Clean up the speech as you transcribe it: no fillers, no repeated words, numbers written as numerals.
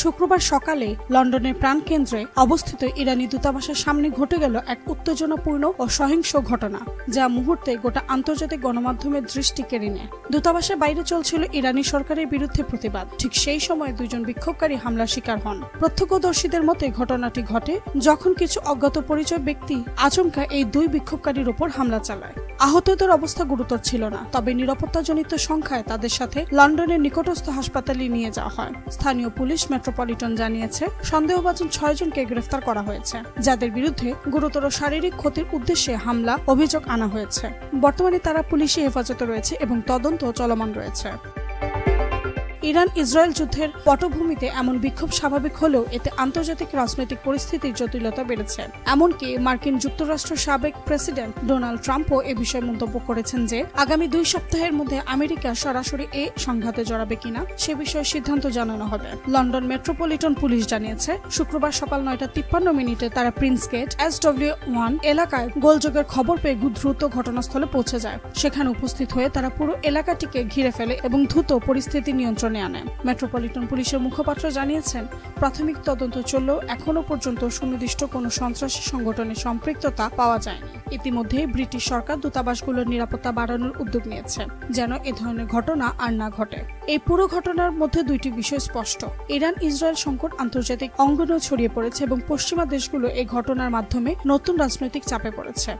শুক্রবার সকালে লন্ডনের প্রাণকেন্দ্রে অবস্থিত ইরানি দূতাবাসের সামনে ঘটে গেল এক উত্তেজনাপূর্ণ ও সহিংস ঘটনা, যা মুহূর্তে গোটা আন্তর্জাতিক গণমাধ্যমের দৃষ্টি কেড়ে নেয়। দূতাবাসের বাইরে চলছিল ইরানি সরকারের বিরুদ্ধে প্রতিবাদ। ঠিক সেই সময় দুইজন বিক্ষোভকারী হামলার শিকার হন। প্রত্যক্ষদর্শীদের মতে ঘটনাটি ঘটে যখন কিছু অজ্ঞাত পরিচয় ব্যক্তি আচমকা এই দুই বিক্ষোভকারীর উপর হামলা চালায়। আহতদের অবস্থা গুরুতর ছিল না, তবে নিরাপত্তাজনিত সংখ্যায় তাদের সাথে লন্ডনের নিকটস্থ হাসপাতালে নিয়ে যাওয়া হয়। স্থানীয় পুলিশ মেট্রোপলিটন জানিয়েছে সন্দেহভাজন 6 জনকে গ্রেফতার করা হয়েছে, যাদের বিরুদ্ধে গুরুতর শারীরিক ক্ষতির উদ্দেশ্যে হামলা অভিযোগ আনা হয়েছে। বর্তমানে তারা পুলিশি হেফাজতে রয়েছে এবং তদন্ত চলমান রয়েছে। ইরান ইসরায়েল যুদ্ধের পটভূমিতে এমন বিক্ষোভ স্বাভাবিক হলেও এতে আন্তর্জাতিক রাজনৈতিক পরিস্থিতির জটিলতা বেড়েছে। এমনকি মার্কিন যুক্তরাষ্ট্রের সাবেক প্রেসিডেন্ট ডোনাল্ড ট্রাম্পও এ বিষয়ে মন্তব্য করেছেন যে আগামী 2 সপ্তাহের মধ্যে আমেরিকা সরাসরি এই সংঘাতে জড়াবে কিনা সে বিষয়ে সিদ্ধান্ত জানানো হবে। লন্ডন মেট্রোপলিটন পুলিশ জানিয়েছে শুক্রবার সকাল 9:53 তারা প্রিন্স গেট SW1 এলাকায় গোলযোগের খবর পেয়ে দ্রুত ঘটনাস্থলে পৌঁছে যায়। সেখানে উপস্থিত হয়ে তারা পুরো এলাকাটিকে ঘিরে ফেলে এবং দ্রুত পরিস্থিতি নিয়ন্ত্রণে আনে। মেট্রোপলিটন পুলিশের মুখপাত্র জানিয়েছেন প্রাথমিক তদন্ত চললেও এখনো পর্যন্ত সুনির্দিষ্ট কোনো সন্ত্রাসী সংগঠনের সম্পৃক্ততা পাওয়া যায়নি। ইতিমধ্যে ব্রিটিশ সরকার দূতাবাসগুলোর নিরাপত্তা বাড়ানোর উদ্যোগ নিয়েছে যেন এ ধরনের ঘটনা আর না ঘটে। এই পুরো ঘটনার মধ্যে দুইটি বিষয় স্পষ্ট। ইরান ইসরায়েল সংকট আন্তর্জাতিক অঙ্গনেও ছড়িয়ে পড়েছে এবং পশ্চিমা দেশগুলো এই ঘটনার মাধ্যমে নতুন রাজনৈতিক চাপে পড়েছে।